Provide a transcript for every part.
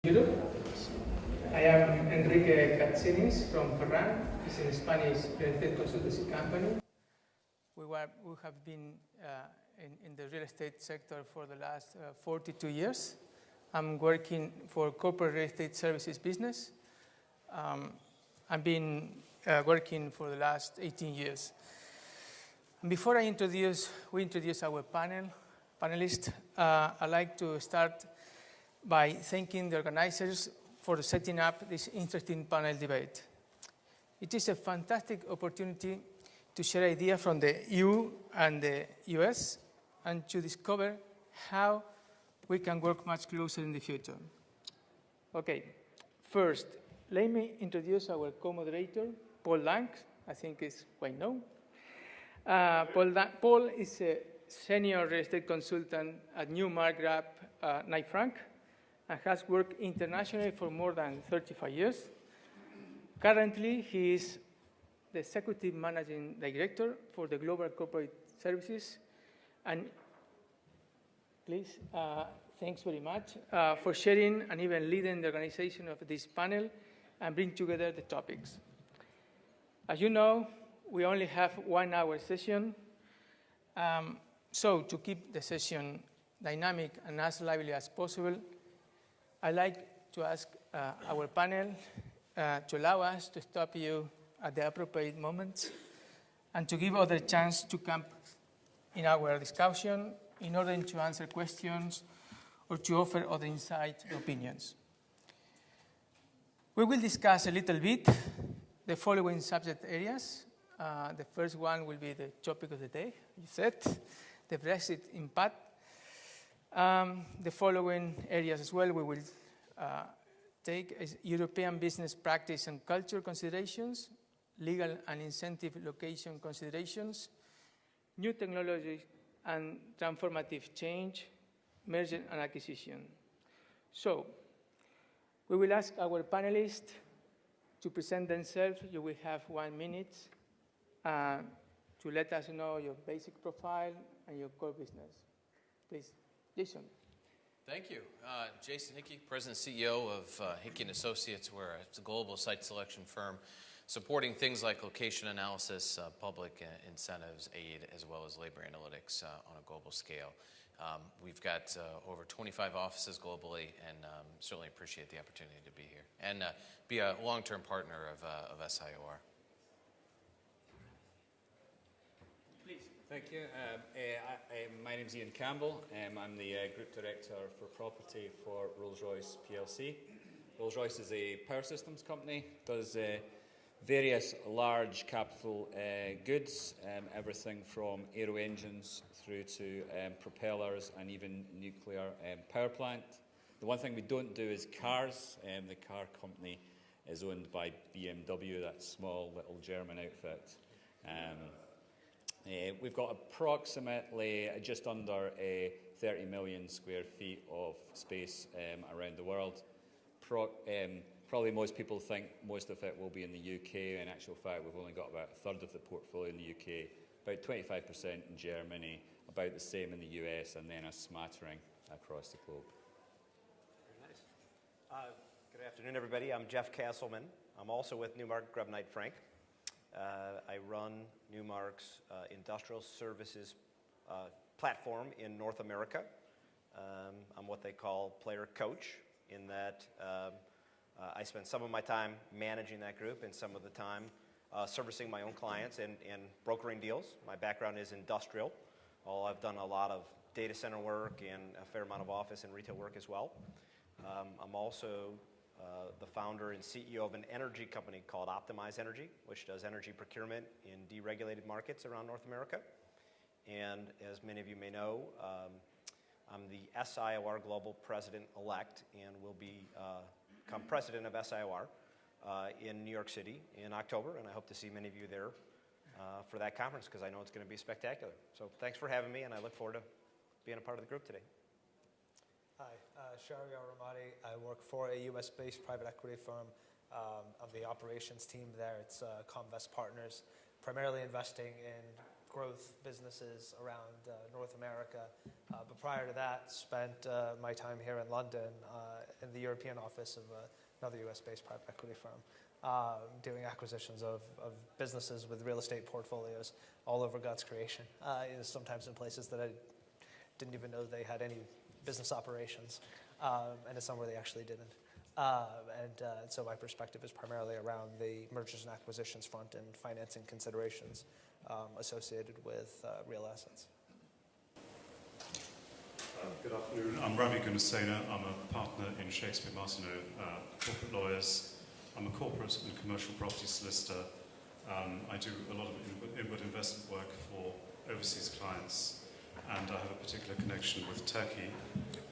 Europe. I am Enrique KATSINIS from Ferran. It's a Spanish real estate consultancy company. We have been in the real estate sector for the last 42 years. I'm working for corporate real estate services business. I've been working for the last 18 years. And before we introduce our panelists, I'd like to start by thanking the organizers for setting up this interesting panel debate. It is a fantastic opportunity to share ideas from the EU and the US and to discover how we can work much closer in the future. Okay, first, let me introduce our co-moderator, Paul DANKS. I think he's quite known. Paul is a senior real estate consultant at Newmark, Grubb, Knight Frank, and has worked internationally for more than 35 years. Currently, he is the Executive Managing Director for the Global Corporate Services. And please, thanks very much for sharing and even leading the organization of this panel and bring together the topics. As you know, we only have 1 hour session. So to keep the session dynamic and as lively as possible, I'd like to ask our panel to allow us to stop you at the appropriate moments and to give others a chance to come in our discussion in order to answer questions or to offer other insights and opinions. We will discuss a little bit the following subject areas. The first one will be the topic of the day, you said, the Brexit impact. The following areas as well we will take is European business practice and culture considerations, legal and incentive location considerations, new technology and transformative change, merger and acquisition. So we will ask our panelists to present themselves. You will have 1 minute to let us know your basic profile and your core business. Please, Jason. Thank you. Jason Hickey, President and CEO of Hickey & Associates. We're a global site selection firm supporting things like location analysis, public incentives, aid, as well as labor analytics on a global scale. We've got over 25 offices globally and certainly appreciate the opportunity to be here and be a long-term partner of SIOR. Thank you. My name is Ian Campbell. I'm the Group Director for Property for Rolls-Royce PLC. Rolls-Royce is a power systems company, does various large capital goods, everything from aero engines through to propellers and even nuclear power plant. The one thing we don't do is cars. The car company is owned by BMW, that small little German outfit. We've got approximately just under 30 million square feet of space around the world. Probably most people think most of it will be in the UK. In actual fact, we've only got about a third of the portfolio in the UK, about 25% in Germany, about the same in the US, and then a smattering across the globe. Very nice. Good afternoon, everybody. I'm Geoff Kasselman. I'm also with Newmark, Grubb, Knight Frank. I run Newmark's industrial services platform in North America. I'm what they call player coach, in that I spend some of my time managing that group and some of the time servicing my own clients and brokering deals. My background is industrial. I've done a lot of data center work and a fair amount of office and retail work as well. I'm also the founder and CEO of an energy company called Optimize Energy, which does energy procurement in deregulated markets around North America. And as many of you may know, I'm the SIOR Global President-elect and will become President of SIOR in New York City in October, and I hope to see many of you there for that conference because I know it's going to be spectacular. So thanks for having me, and I look forward to being a part of the group today. Hi, Shahriyar, Rahmati. I work for a US-based private equity firm. I'm the operations team there. It's Comvest Partners, primarily investing in growth businesses around North America. But prior to that, spent my time here in London in the European office of another US-based private equity firm, doing acquisitions of businesses with real estate portfolios all over God's creation, sometimes in places that I didn't even know they had any business operations, and in some where they actually didn't. So my perspective is primarily around the mergers and acquisitions front and financing considerations associated with real assets. Good afternoon. I'm Ravi Goonesena. I'm a partner in Shakespeare, Martineau, corporate lawyers. I'm a corporate and commercial property solicitor. I do a lot of inward investment work for overseas clients, and I have a particular connection with Turkey.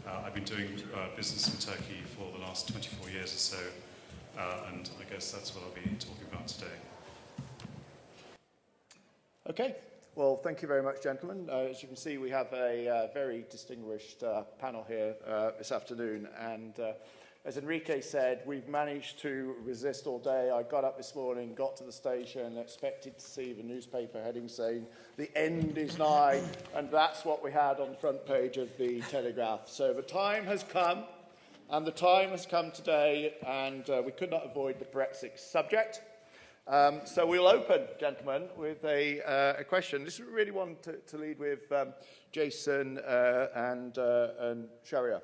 I've been doing business in Turkey for the last 24 years or so, and I guess that's what I'll be talking about today. Okay. Well, thank you very much, gentlemen. As you can see, we have a very distinguished panel here this afternoon, and as Enrique said, we've managed to resist all day. I got up this morning, got to the station, expected to see the newspaper heading saying, "The end is nigh," and that's what we had on the front page of the Telegraph. So the time has come, and the time has come today, and we could not avoid the Brexit subject. So we'll open, gentlemen, with a question. This is really one to lead with Jason and Shahriyar.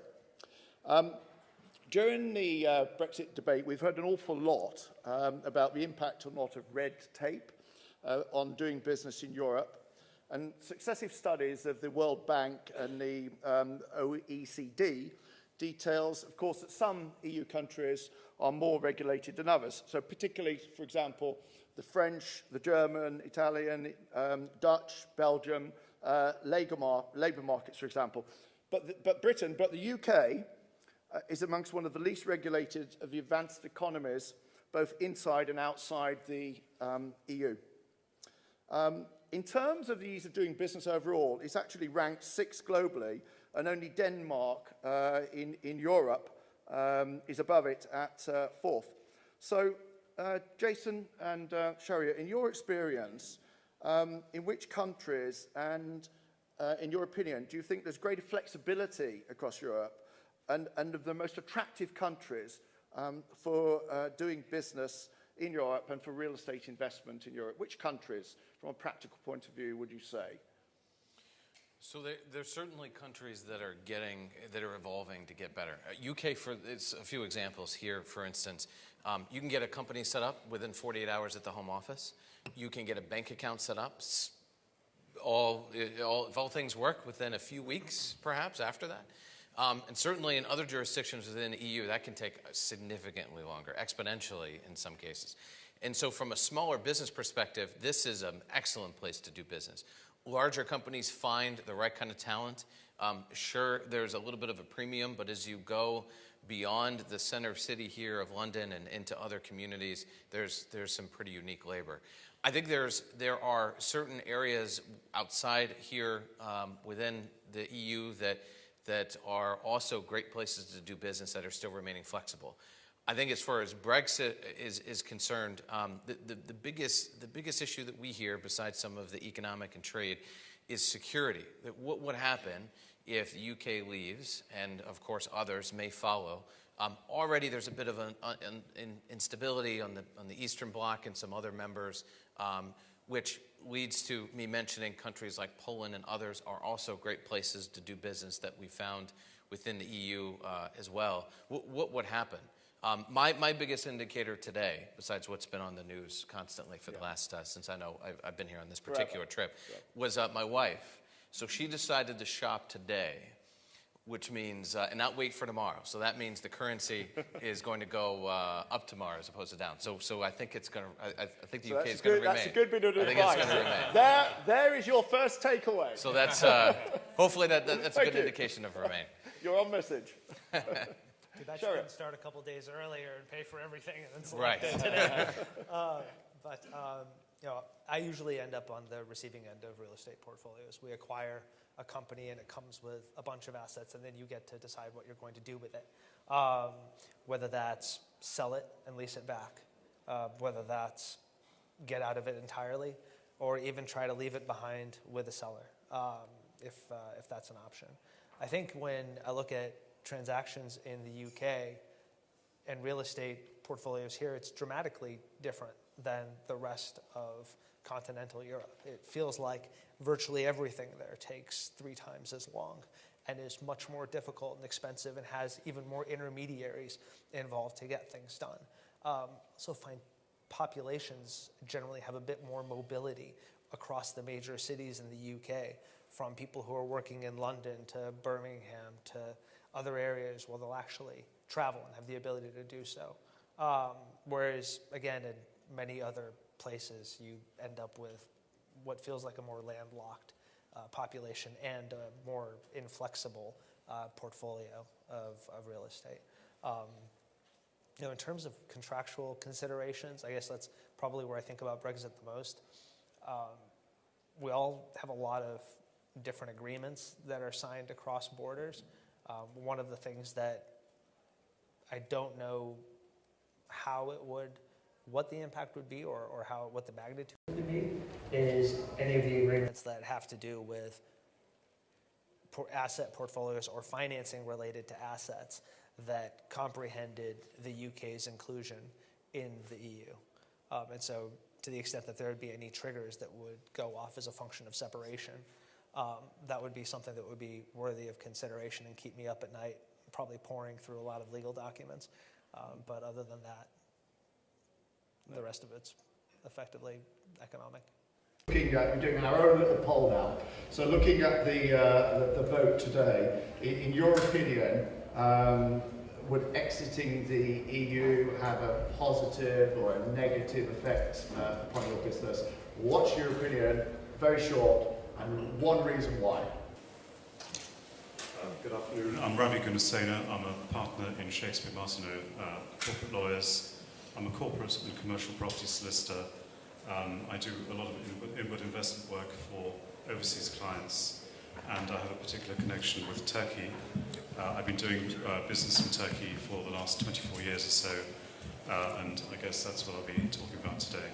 During the Brexit debate, we've heard an awful lot about the impact on a lot of red tape on doing business in Europe. And successive studies of the World Bank and the OECD details, of course, that some EU countries are more regulated than others. So particularly, for example, the French, the German, Italian, Dutch, Belgium, labour markets, for example. But Britain, but the UK is amongst one of the least regulated of the advanced economies, both inside and outside the EU. In terms of the ease of doing business overall, it's actually ranked 6th globally, and only Denmark in Europe is above it at 4th. So, Jason and Shahriyar, in your experience, in which countries and, in your opinion, do you think there's greater flexibility across Europe and of the most attractive countries for doing business in Europe and for real estate investment in Europe? Which countries, from a practical point of view, would you say? So there's certainly countries that are evolving to get better. UK, it's a few examples here, for instance. You can get a company set up within 48 hours at the home office. You can get a bank account set up. If all things work, within a few weeks, perhaps, after that. And certainly in other jurisdictions within the EU, that can take significantly longer, exponentially in some cases. And so from a smaller business perspective, this is an excellent place to do business. Larger companies find the right kind of talent. Sure, there's a little bit of a premium, but as you go beyond the center city here of London and into other communities, there's some pretty unique labor. I think there are certain areas outside here within the EU that are also great places to do business that are still remaining flexible. I think as far as Brexit is concerned, the biggest issue that we hear, besides some of the economic and trade, is security. That what would happen if the UK leaves, and of course others may follow. Already there's a bit of an instability on the Eastern Bloc and some other members, which leads to me mentioning countries like Poland and others are also great places to do business that we found within the EU as well. What would happen? My biggest indicator today, besides what's been on the news constantly for the last, since I know I've been here on this particular trip, was my wife. So she decided to shop today, which means, and not wait for tomorrow. So that means the currency is going to go up tomorrow as opposed to down. So I think it's going to, I think the UK is going to remain. That's a good bit of advice. I think it's going to remain. There is your first takeaway. So that's, hopefully that's a good indication of remain. You're on message. Too bad you couldn't start a couple days earlier and pay for everything and then select Right. it today. But I usually end up on the receiving end of real estate portfolios. We acquire a company and it comes with a bunch of assets, and then you get to decide what you're going to do with it. Whether that's sell it and lease it back, whether that's get out of it entirely, or even try to leave it behind with a seller, if that's an option. I think when I look at transactions in the UK and real estate portfolios here, it's dramatically different than the rest of continental Europe. It feels like virtually everything there takes 3 times as long and is much more difficult and expensive and has even more intermediaries involved to get things done. So find populations generally have a bit more mobility across the major cities in the UK, from people who are working in London to Birmingham to other areas where they'll actually travel and have the ability to do so. Whereas, again, in many other places, you end up with what feels like a more landlocked population and a more inflexible portfolio of real estate. In terms of contractual considerations, I guess that's probably where I think about Brexit the most. We all have a lot of different agreements that are signed across borders. One of the things that I don't know what the impact would be or what the magnitude would be is any of the agreements that have to do with asset portfolios or financing related to assets that comprehended the UK's inclusion in the EU. And so to the extent that there would be any triggers that would go off as a function of separation, that would be something that would be worthy of consideration and keep me up at night, probably pouring through a lot of legal documents. But other than that, the rest of it's effectively economic. We're doing our own little poll now. So looking at the vote today, in your opinion, would exiting the EU have a positive or a negative effect upon your business? What's your opinion? Very short, and one reason why. Good afternoon. I'm Ravi Goonesena. I'm a partner in Shakespeare, Martineau, corporate lawyers. I'm a corporate and commercial property solicitor. I do a lot of inward investment work for overseas clients, and I have a particular connection with Turkey. I've been doing business in Turkey for the last 24 years or so, and I guess that's what I'll be talking about today.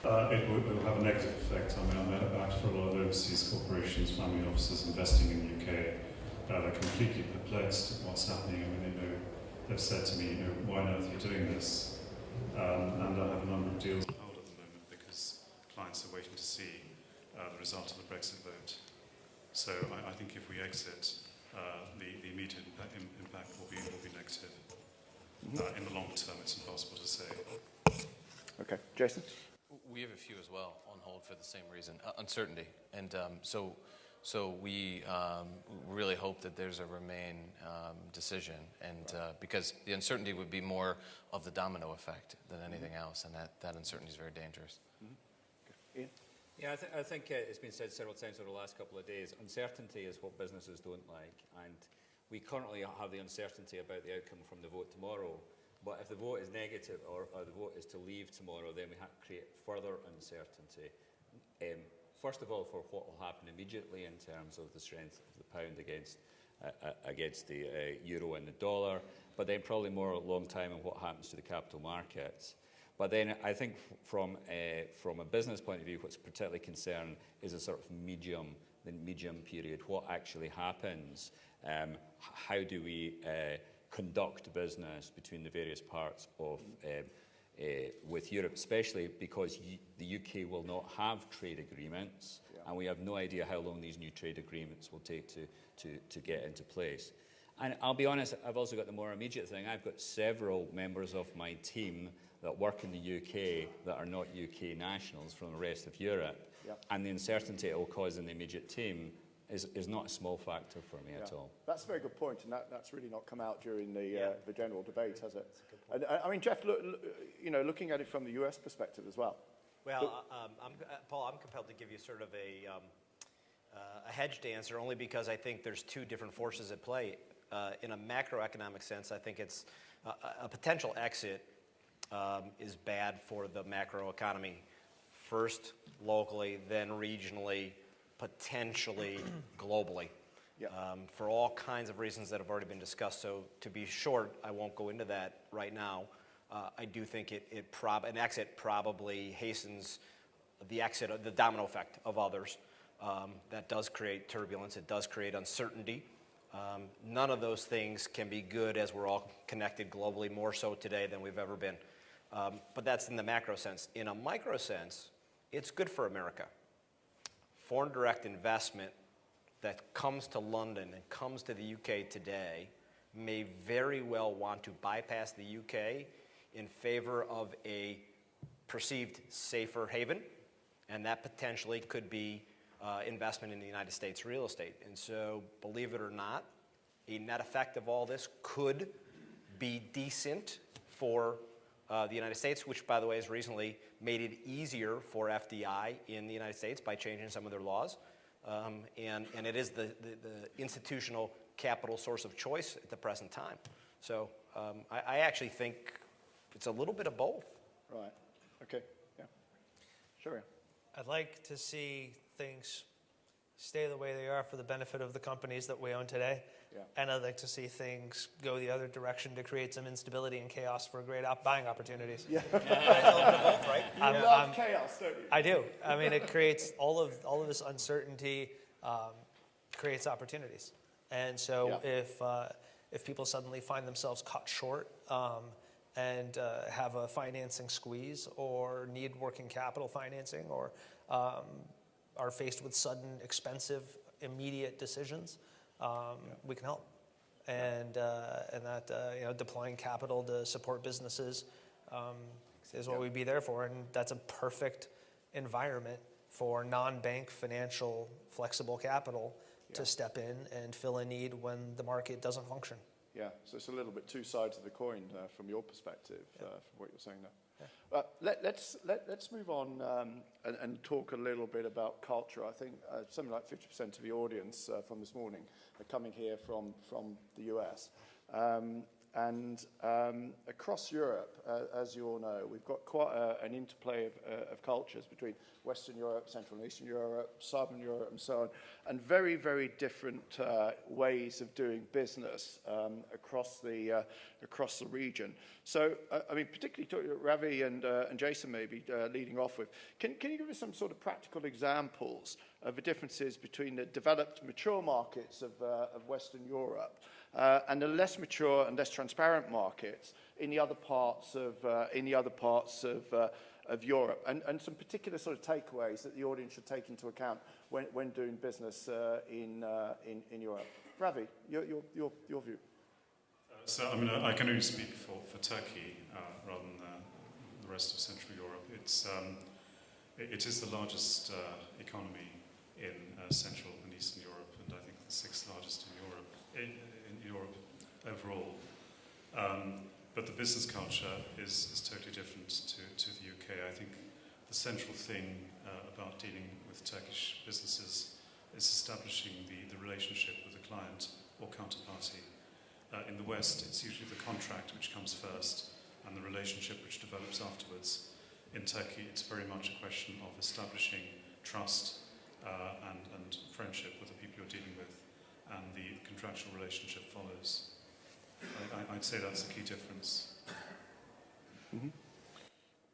It will have a negative effect. I mean, I'm out for a lot of overseas corporations, family offices investing in the UK. They're completely perplexed at what's happening. I mean, they've said to me, why on earth are you doing this? And I have a number of deals on hold at the moment because clients are waiting to see the result of the Brexit vote. So I think if we exit, the immediate impact will be negative. In the long term, it's impossible to say. Okay, Jason? We have a few as well on hold for the same reason, uncertainty. And so we really hope that there's a Remain decision, and because the uncertainty would be more of the domino effect than anything else, and that uncertainty is very dangerous. Ian? Yeah, I think it's been said several times over the last couple of days, uncertainty is what businesses don't like, and we currently have the uncertainty about the outcome from the vote tomorrow. But if the vote is negative or the vote is to leave tomorrow, then we have to create further uncertainty. First of all, for what will happen immediately in terms of the strength of the pound against the euro and the dollar, but then probably more a long time on what happens to the capital markets. But then I think from a business point of view, what's particularly concerned is a sort of medium period. What actually happens? How do we conduct business between the various parts of with Europe, especially because the UK will not have trade agreements, and we have no idea how long these new trade agreements will take to get into place. And I'll be honest, I've also got the more immediate thing. I've got several members of my team that work in the UK that are not UK nationals from the rest of Europe, and the uncertainty it will cause in the immediate team is not a small factor for me at all. That's a very good point, and that's really not come out during the general debate, has it? And I mean, Geoff, looking at it from the US perspective as well. Well, Paul, I'm compelled to give you sort of a hedged answer, only because I think there's two different forces at play. In a macroeconomic sense, I think it's a potential exit is bad for the macroeconomy. First locally, then regionally, potentially globally, for all kinds of reasons that have already been discussed. So to be short, I won't go into that right now. I do think an exit probably hastens the exit, the domino effect of others. That does create turbulence. It does create uncertainty. None of those things can be good as we're all connected globally, more so today than we've ever been. But that's in the macro sense. In a micro sense, it's good for America. Foreign direct investment that comes to London and comes to the UK today may very well want to bypass the UK in favor of a perceived safer haven, and that potentially could be investment in the United States real estate. And so, believe it or not, a net effect of all this could be decent for the United States, which, by the way, has recently made it easier for FDI in the United States by changing some of their laws. And it is the institutional capital source of choice at the present time. So I actually think it's a little bit of both. Right. Okay. Yeah. Sure. I'd like to see things stay the way they are for the benefit of the companies that we own today. Yeah. And I'd like to see things go the other direction to create some instability and chaos for great buying opportunities. Yeah. Both, right? You love chaos, don't you? I do. I mean, it creates all of this uncertainty, creates opportunities. And so if people suddenly find themselves cut short and have a financing squeeze or need working capital financing or are faced with sudden, expensive, immediate decisions, we can help. And that deploying capital to support businesses is what we'd be there for. And that's a perfect environment for non-bank financial flexible capital to step in and fill a need when the market doesn't function. Yeah, so it's a little bit two sides of the coin from your perspective, from what you're saying there. Let's move on and talk a little bit about culture. I think something like 50% of the audience from this morning are coming here from the US. And across Europe, as you all know, we've got quite an interplay of cultures between Western Europe, Central and Eastern Europe, Southern Europe, and so on, and very, very different ways of doing business across the region. So, I mean, particularly Ravi and Jason maybe leading off with, can you give us some sort of practical examples of the differences between the developed, mature markets of Western Europe and the less mature and less transparent markets in the other parts of Europe, and some particular sort of takeaways that the audience should take into account when doing business in Europe. Ravi, your view. So, I mean, I can only speak for Turkey rather than the rest of Central Europe. It is the largest economy in Central and Eastern Europe, and I think the sixth largest in Europe overall. But the business culture is totally different to the UK. I think the central thing about dealing with Turkish businesses is establishing the relationship with the client or counterparty. In the West, it's usually the contract which comes first and the relationship which develops afterwards. In Turkey, it's very much a question of establishing trust and friendship with the people you're dealing with, and the contractual relationship follows. I'd say that's a key difference. Mm-hmm.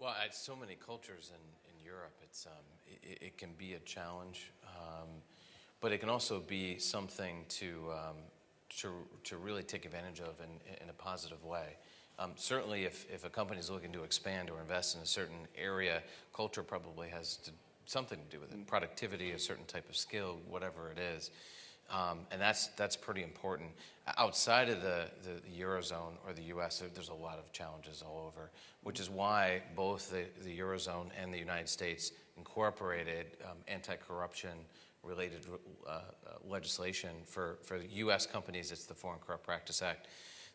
Well, so many cultures in Europe. It can be a challenge, but it can also be something to really take advantage of in a positive way. Certainly, if a company is looking to expand or invest in a certain area, culture probably has something to do with it. Productivity, a certain type of skill, whatever it is. And that's pretty important. Outside of the Eurozone or the U.S., there's a lot of challenges all over, which is why both the Eurozone and the United States incorporated anti-corruption related legislation. For U.S. companies, it's the Foreign Corrupt Practice Act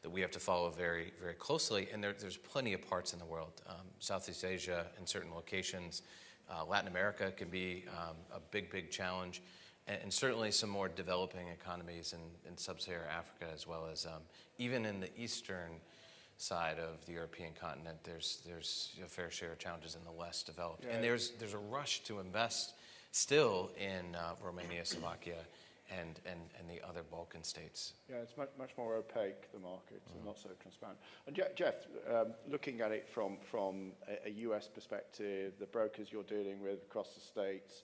that we have to follow very, very closely. And there's plenty of parts in the world. Southeast Asia in certain locations. Latin America can be a big, big challenge. And certainly some more developing economies in sub-Saharan Africa, as well as even in the eastern side of the European continent, there's a fair share of challenges in the less developed. Yeah. And there's a rush to invest still in Romania, Slovakia, and the other Balkan states. Yeah, it's much more opaque, the market, and not so transparent. And Geoff, looking at it from a US perspective, the brokers you're dealing with across the states,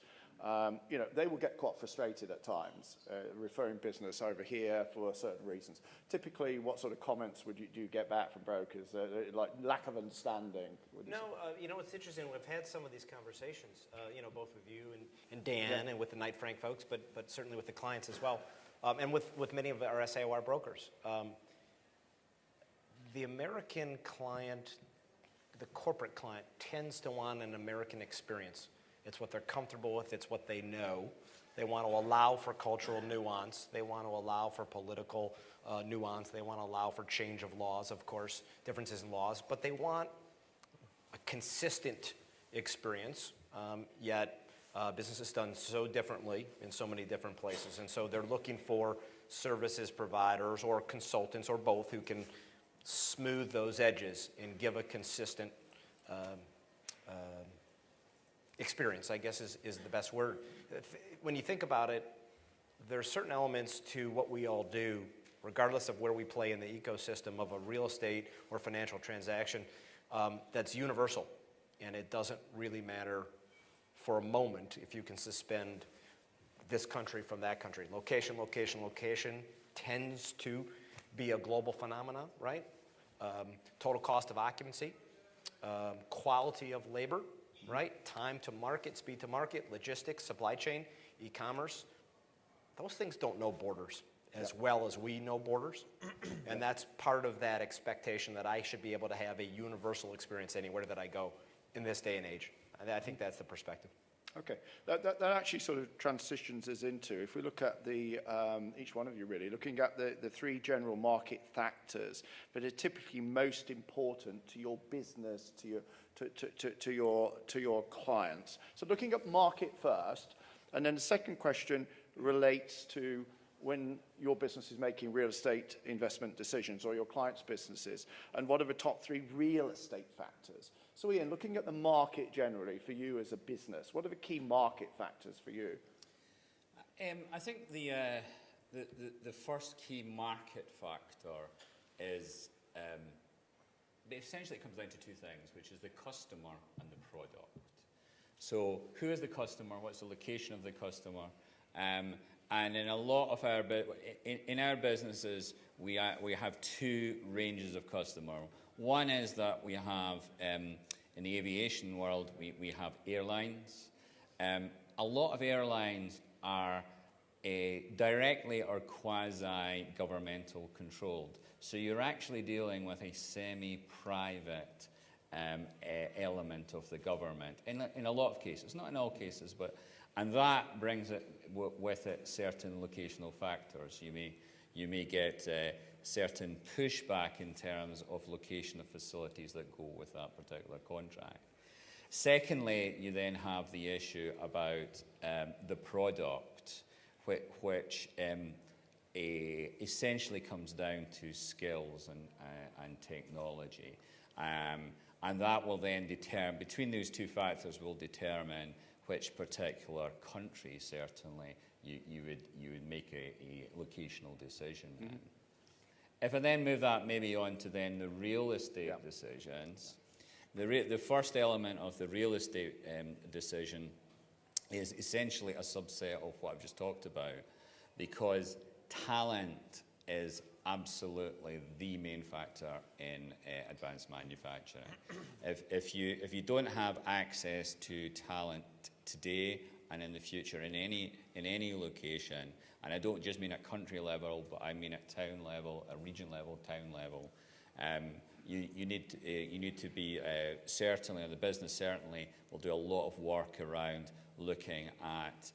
you know, they will get quite frustrated at times, referring business over here for certain reasons. Typically, what sort of comments do you get back from brokers? Like lack of understanding? You know, it's interesting. We've had some of these conversations, you know, both with you and Dan and with the Knight Frank folks, but certainly with the clients as well, and with many of our SIOR brokers. The American client, the corporate client, tends to want an American experience. It's what they're comfortable with. It's what they know. They want to allow for cultural nuance. They want to allow for political nuance. They want to allow for change of laws, of course, differences in laws. But they want a consistent experience, yet business is done so differently in so many different places. And so they're looking for services providers or consultants or both who can smooth those edges and give a consistent experience, I guess is the best word. When you think about it, there are certain elements to what we all do, regardless of where we play in the ecosystem of a real estate or financial transaction, that's universal. And it doesn't really matter for a moment if you can suspend this country from that country. Location, location, location tends to be a global phenomenon, right? Total cost of occupancy, quality of labor, right? Time to market, speed to market, logistics, supply chain, e-commerce. Those things don't know borders as well as we know borders. And that's part of that expectation that I should be able to have a universal experience anywhere that I go in this day and age. And I think that's the perspective. Okay, that actually sort of transitions us into, if we look at the, each one of you really, looking at the three general market factors that are typically most important to your business, to your clients. So looking at market first, and then the second question relates to when your business is making real estate investment decisions or your clients' businesses, and what are the top three real estate factors? So Ian, looking at the market generally for you as a business, what are the key market factors for you? I think the first key market factor is, essentially it comes down to two things, which is the customer and the product. So who is the customer? What's the location of the customer? And in a lot of our businesses, we have two ranges of customer. One is that we have, in the aviation world, we have airlines. A lot of airlines are directly or quasi-governmental controlled. So you're actually dealing with a semi-private element of the government in a lot of cases, not in all cases, and that brings it with it certain locational factors. You may get certain pushback in terms of location of facilities that go with that particular contract. Secondly, you then have the issue about the product, which essentially comes down to skills and technology. And that will then determine, between those two factors, will determine which particular country, certainly, you would make a locational decision in. If I then move that maybe on to then the real estate decisions, the first element of the real estate decision is essentially a subset of what I've just talked about, because talent is absolutely the main factor in advanced manufacturing. If you don't have access to talent today and in the future in any location, and I don't just mean at country level, but I mean at town level, at region level, town level, you need to be certainly, or the business certainly will do a lot of work around looking at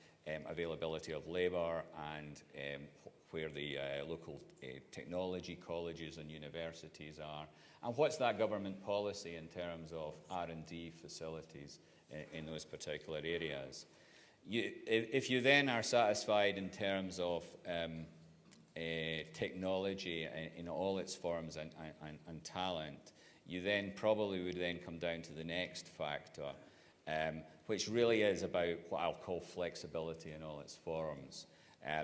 availability of labour and where the local technology colleges and universities are, and what's that government policy in terms of R&D facilities in those particular areas. If you then are satisfied in terms of technology in all its forms and talent, you then probably would then come down to the next factor, which really is about what I'll call flexibility in all its forms.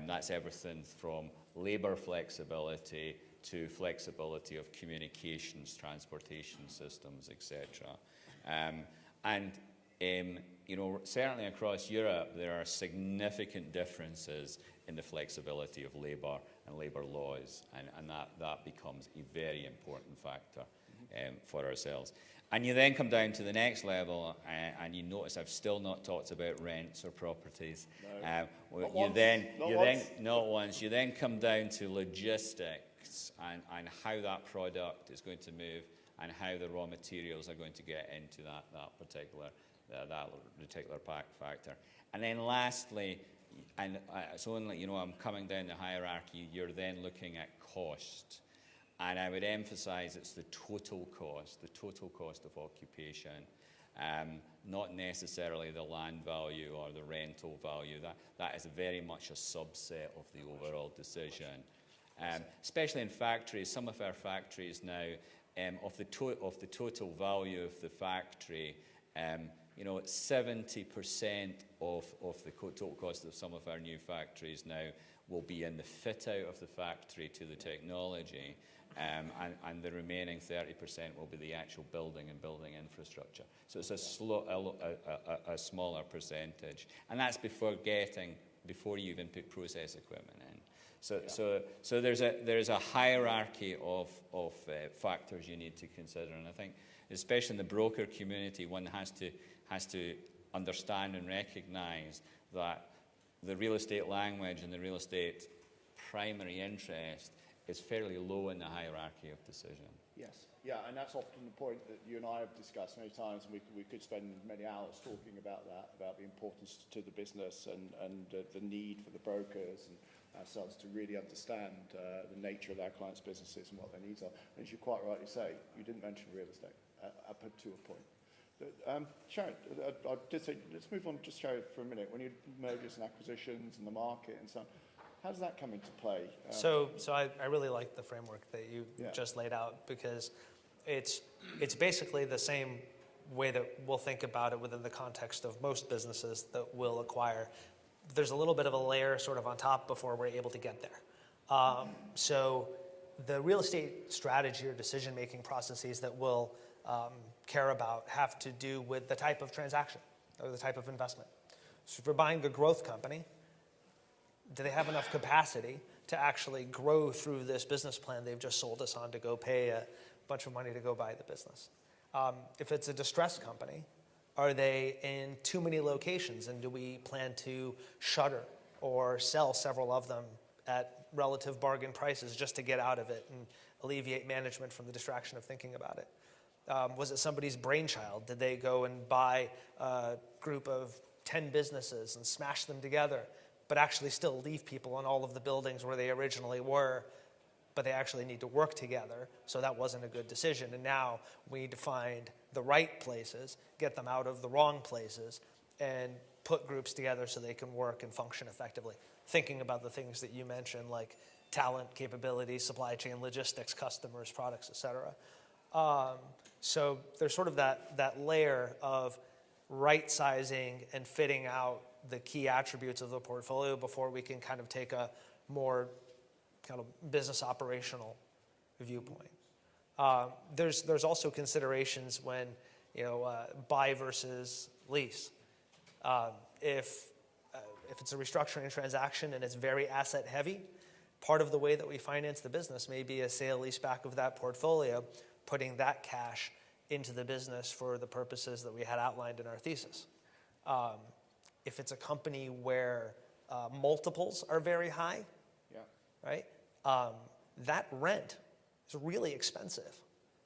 That's everything from labour flexibility to flexibility of communications, transportation systems, etc. You know, certainly across Europe, there are significant differences in the flexibility of labour and labour laws, and that becomes a very important factor for ourselves. And you then come down to the next level, and you notice I've still not talked about rents or properties. No. Not once. You then come down to logistics and how that product is going to move and how the raw materials are going to get into that particular factor. And then lastly, and it's only, you know, I'm coming down the hierarchy, you're then looking at cost. And I would emphasize it's the total cost of occupation, not necessarily the land value or the rental value. That is very much a subset of the overall decision. Especially in factories, some of our factories now, of the total value of the factory, you know, 70% of the total cost of some of our new factories now will be in the fit out of the factory to the technology, and the remaining 30% will be the actual building and building infrastructure. So it's a smaller percentage, and that's before you even put process equipment in. So there's a hierarchy of factors you need to consider, and I think, especially in the broker community, one has to understand and recognise that the real estate language and the real estate primary interest is fairly low in the hierarchy of decision. Yes, yeah, and that's often the point that you and I have discussed many times, and we could spend many hours talking about that, about the importance to the business and the need for the brokers and ourselves to really understand the nature of our clients' businesses and what their needs are. And as you quite rightly say, you didn't mention real estate up to a point. Shahriyar, I did say, let's move on just Shahriyar for a minute. When you mergers and acquisitions and the market and so on, how does that come into play? So I really like the framework that you just laid out, because it's basically the same way that we'll think about it within the context of most businesses that we'll acquire. There's a little bit of a layer sort of on top before we're able to get there. So the real estate strategy or decision-making processes that we'll care about have to do with the type of transaction or the type of investment. So if we're buying a growth company, do they have enough capacity to actually grow through this business plan they've just sold us on to go pay a bunch of money to go buy the business? If it's a distressed company, are they in too many locations, and do we plan to shutter or sell several of them at relative bargain prices just to get out of it and alleviate management from the distraction of thinking about it? Was it somebody's brainchild? Did they go and buy a group of 10 businesses and smash them together, but actually still leave people in all of the buildings where they originally were, but they actually need to work together, so that wasn't a good decision. And now we need to find the right places, get them out of the wrong places, and put groups together so they can work and function effectively. Thinking about the things that you mentioned, like talent, capabilities, supply chain, logistics, customers, products, et cetera. So there's sort of that layer of right-sizing and fitting out the key attributes of the portfolio before we can kind of take a more kind of business operational viewpoint. There's also considerations when, buy versus lease. If it's a restructuring transaction and it's very asset heavy, part of the way that we finance the business may be a sale leaseback of that portfolio, putting that cash into the business for the purposes that we had outlined in our thesis. If it's a company where multiples are very high, right? That rent is really expensive.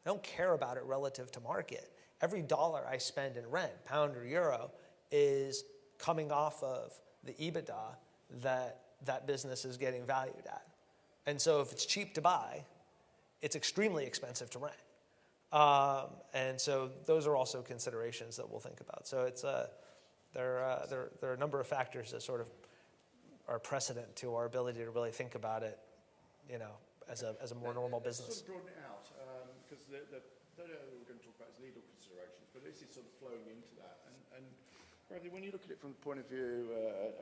I don't care about it relative to market. Every dollar I spend in rent, pound or euro, is coming off of the EBITDA that business is getting valued at. And so if it's cheap to buy, it's extremely expensive to rent. And so those are also considerations that we'll think about. So it's there are a number of factors that sort of are precedent to our ability to really think about it, as a more normal business. Sort of broaden it out, because the we're going to talk about is legal considerations, but this is sort of flowing into that. And Ravi, when you look at it from the point of view,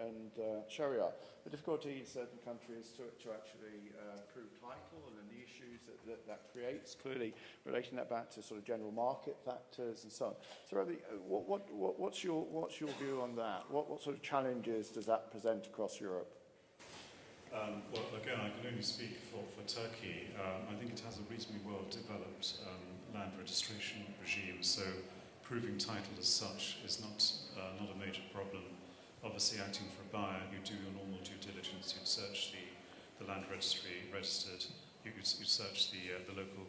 and Shahriyar, the difficulty in certain countries to actually prove title and the issues that creates, clearly relating that back to sort of general market factors and so on. So Ravi, what's your view on that? What sort of challenges does that present across Europe? Well, again, I can only speak for Turkey. I think it has a reasonably well-developed land registration regime, so proving title as such is not a major problem. Obviously, acting for a buyer, you do your normal due diligence. You'd search the land registry registered. You'd search the local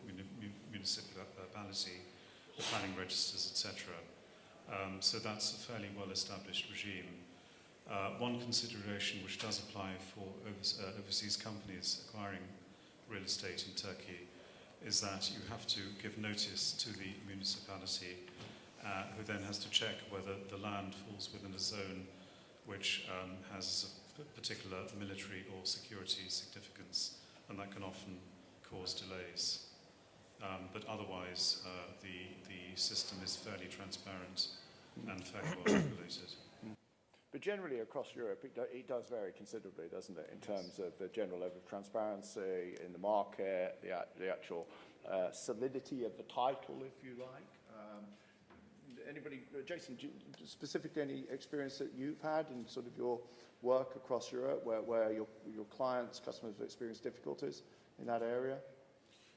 municipality, the planning registers, etc. So that's a fairly well-established regime. One consideration which does apply for overseas companies acquiring real estate in Turkey is that you have to give notice to the municipality, who then has to check whether the land falls within a zone which has a particular military or security significance, and that can often cause delays. But otherwise, the system is fairly transparent and fairly well regulated. But generally across Europe, it does vary considerably, doesn't it, in terms of the general level of transparency in the market, the actual solidity of the title, if you like. Anybody, Jason, specifically any experience that you've had in sort of your work across Europe where your clients, customers have experienced difficulties in that area?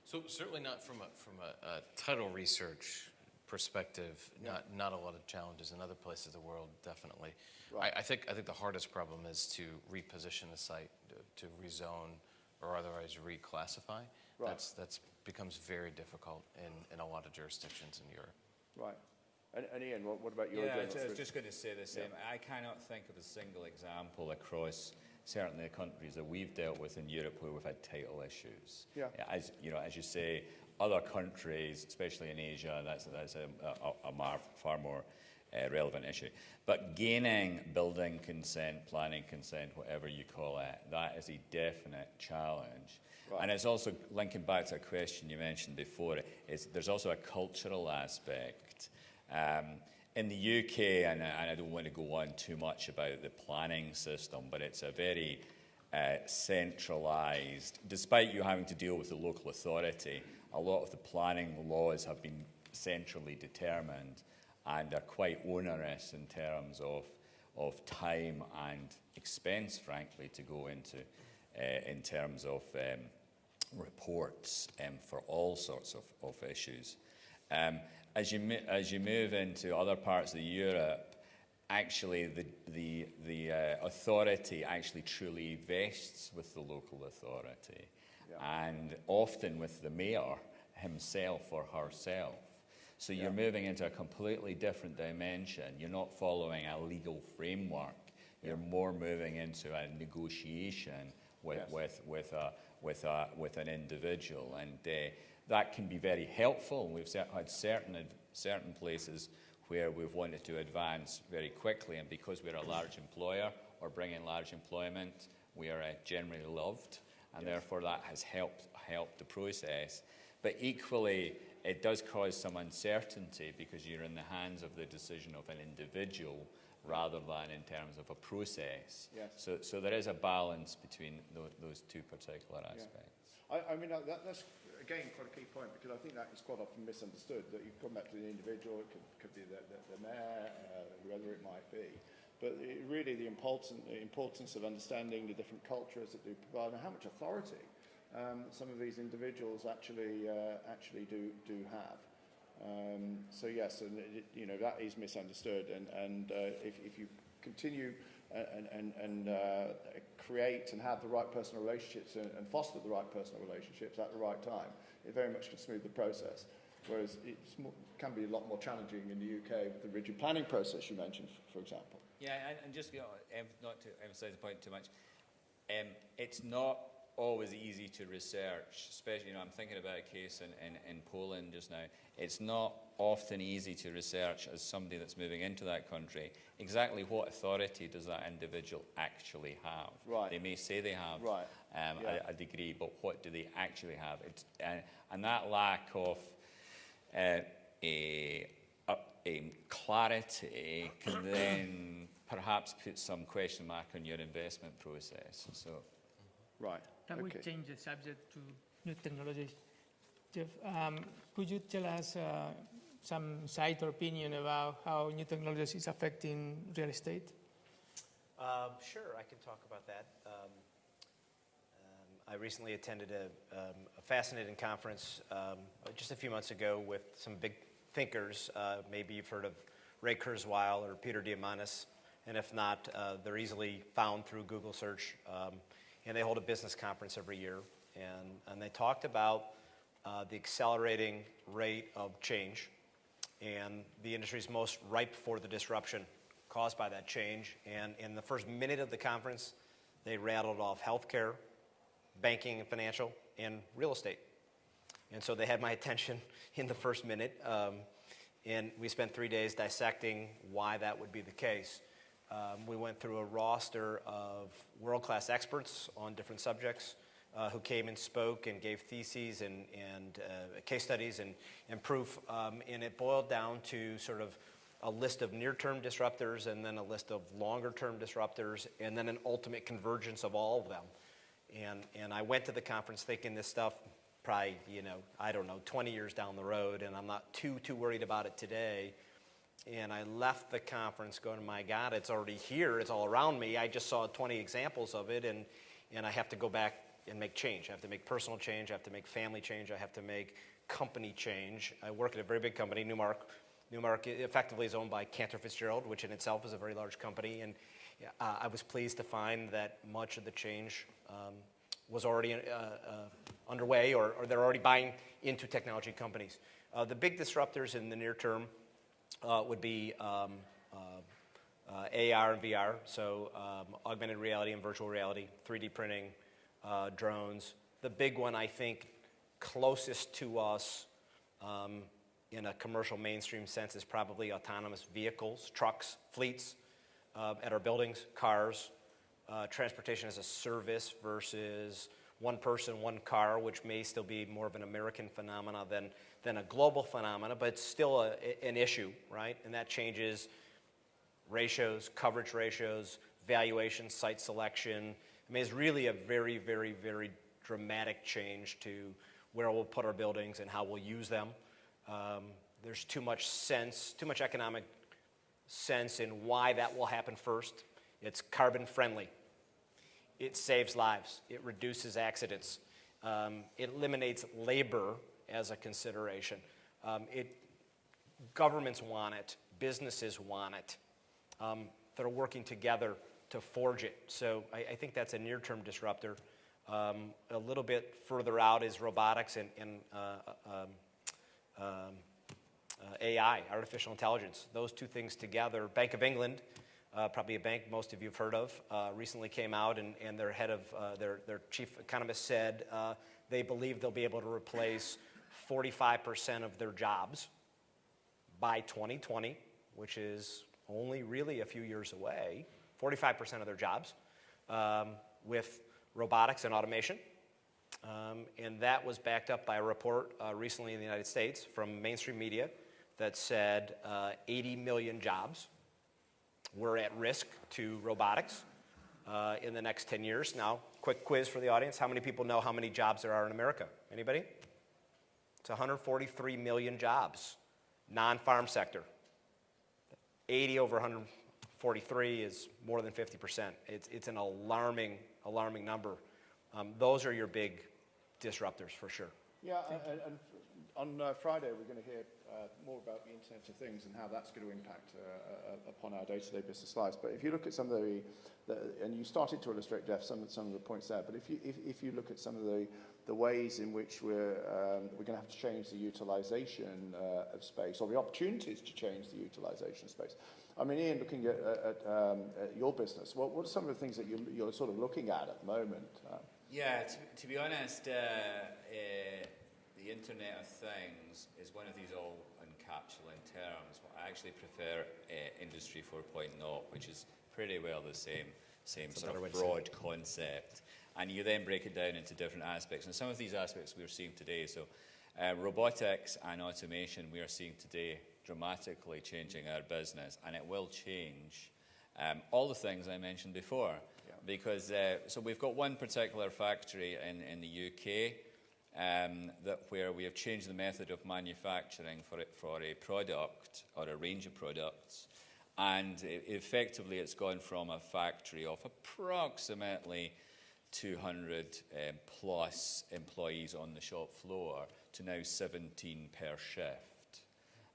So certainly not from a title research perspective, not a lot of challenges. In other places of the world, definitely. Right. I think the hardest problem is to reposition the site, to rezone or otherwise reclassify. Right. That's becomes very difficult in a lot of jurisdictions in Europe. Right. And Ian, what about your? Yeah, I was just going to say the same. Yeah. I cannot think of a single example across certainly the countries that we've dealt with in Europe where we've had title issues. Yeah. As you know, as you say, other countries, especially in Asia, that's a far more relevant issue. But gaining building consent, planning consent, whatever you call it, that is a definite challenge. Right. And it's also linking back to a question you mentioned before. There's also a cultural aspect. In the UK, and I don't want to go on too much about the planning system, but it's a very centralised, despite you having to deal with the local authority, a lot of the planning laws have been centrally determined and are quite onerous in terms of time and expense, frankly, to go into in terms of reports for all sorts of issues. As you move into other parts of Europe, actually the authority actually truly vests with the local authority, and often with the mayor himself or herself. So you're moving into a completely different dimension. You're not following a legal framework. You're more moving into a negotiation with an individual, and that can be very helpful. We've had certain places where we've wanted to advance very quickly, and because we're a large employer or bring in large employment, we are generally loved, and therefore that has helped the process. But equally, it does cause some uncertainty because you're in the hands of the decision of an individual rather than in terms of a process. Yes. So there is a balance between those two particular aspects. I mean, that's, again, quite a key point, because I think that is quite often misunderstood, that you come back to the individual, it could be the mayor, whoever it might be. But really the importance of understanding the different cultures that do provide and how much authority some of these individuals actually do have. So yes, and that is misunderstood, and if you continue and create and have the right personal relationships and foster the right personal relationships at the right time, it very much can smooth the process. Whereas it can be a lot more challenging in the UK with the rigid planning process you mentioned, for example. Yeah, and just not to emphasise the point too much, it's not always easy to research, especially, I'm thinking about a case in Poland just now. It's not often easy to research as somebody that's moving into that country exactly what authority does that individual actually have. Right. They may say they have a degree, but what do they actually have? And that lack of clarity can then perhaps put some question mark on your investment process. So, Right. That would change the subject to new technologies. Geoff, could you tell us some insight or opinion about how new technologies is affecting real estate? Sure, I can talk about that. I recently attended a fascinating conference just a few months ago with some big thinkers. Maybe you've heard of Ray Kurzweil or Peter Diamandis, and if not, they're easily found through Google search. And they hold a business conference every year, and they talked about the accelerating rate of change and the industry's most ripe for the disruption caused by that change. And in the first minute of the conference, they rattled off healthcare, banking and financial, and real estate. And so they had my attention in the first minute, and we spent 3 days dissecting why that would be the case. We went through a roster of world-class experts on different subjects who came and spoke and gave theses and case studies and proof, and it boiled down to sort of a list of near-term disruptors and then a list of longer-term disruptors and then an ultimate convergence of all of them. And I went to the conference thinking this stuff probably, 20 years down the road, and I'm not too worried about it today. And I left the conference going, my God, it's already here. It's all around me. I just saw 20 examples of it, and I have to go back and make change. I have to make personal change. I have to make family change. I have to make company change. I work at a very big company, Newmark. Newmark effectively is owned by Cantor Fitzgerald, which in itself is a very large company. And I was pleased to find that much of the change was already underway, or they're already buying into technology companies. The big disruptors in the near term would be AR and VR, so augmented reality and virtual reality, 3D printing, drones. The big one, I think, closest to us in a commercial mainstream sense is probably autonomous vehicles, trucks, fleets at our buildings, cars, transportation as a service versus one person, one car, which may still be more of an American phenomena than a global phenomena, but it's still an issue, right? And that changes ratios, coverage ratios, valuation, site selection. I mean, it's really a very, very, very dramatic change to where we'll put our buildings and how we'll use them. There's too much economic sense in why that will happen first. It's carbon friendly. It saves lives. It reduces accidents. It eliminates labor as a consideration. Governments want it. Businesses want it. They're working together to forge it. So I think that's a near-term disruptor. A little bit further out is robotics and AI, artificial intelligence. Those two things together. Bank of England, probably a bank most of you have heard of, recently came out and their head of their chief economist said they believe they'll be able to replace 45% of their jobs by 2020, which is only really a few years away. 45% of their jobs with robotics and automation. And that was backed up by a report recently in the United States from mainstream media that said 80 million jobs were at risk to robotics in the next 10 years. Now, quick quiz for the audience. How many people know how many jobs there are in America? Anybody? It's 143 million jobs, non-farm sector. 80 over 143 is more than 50%. It's an alarming number. Those are your big disruptors for sure. Yeah, and on Friday we're going to hear more about the Internet of Things and how that's going to impact upon our day-to-day business lives. But if you look at some of and you started to illustrate, Geoff, some of the points there. But if you look at some of the ways in which we're going to have to change the utilization of space, or the opportunities to change the utilization of space. I mean, Ian, looking at your business, what are some of the things that you're sort of looking at the moment? Yeah, to be honest, the Internet of Things is one of these all encapsulating terms. I actually prefer Industry 4.0, which is pretty well the same sort of broad concept. And you then break it down into different aspects. And some of these aspects we're seeing today, so robotics and automation we are seeing today dramatically changing our business, and it will change all the things I mentioned before. Yeah. Because, so we've got one particular factory in the UK where we have changed the method of manufacturing for a product or a range of products. And effectively, it's gone from a factory of approximately 200 plus employees on the shop floor to now 17 per shift.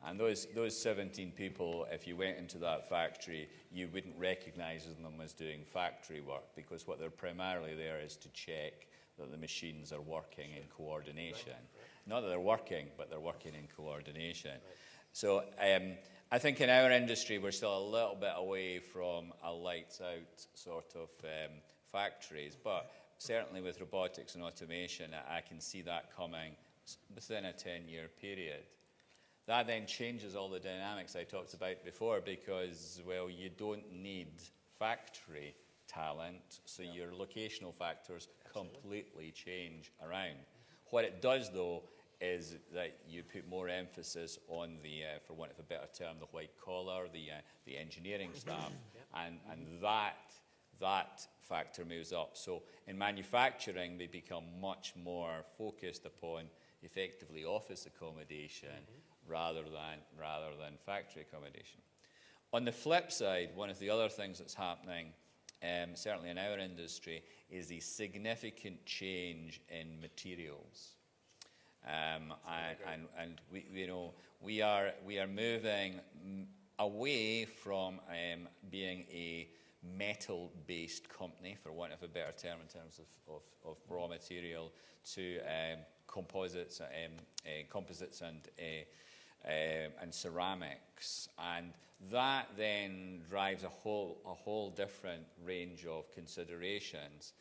And those 17 people, if you went into that factory, you wouldn't recognize them as doing factory work, because what they're primarily there is to check that the machines are working in coordination. Right. Not that they're working, but they're working in coordination. Right. So I think in our industry, we're still a little bit away from a lights out sort of factories, but certainly with robotics and automation, I can see that coming within a 10-year period. That then changes all the dynamics I talked about before, because, well, you don't need factory talent, so your locational factors completely change around. What it does, though, is that you put more emphasis on the, for want of a better term, the white collar, the engineering staff, and that factor moves up. So in manufacturing, they become much more focused upon effectively office accommodation rather than factory accommodation. On the flip side, one of the other things that's happening, certainly in our industry, is a significant change in materials. And we are moving away from being a metal-based company, for want of a better term in terms of raw material, to composites and ceramics, and that then drives a whole different range of considerations.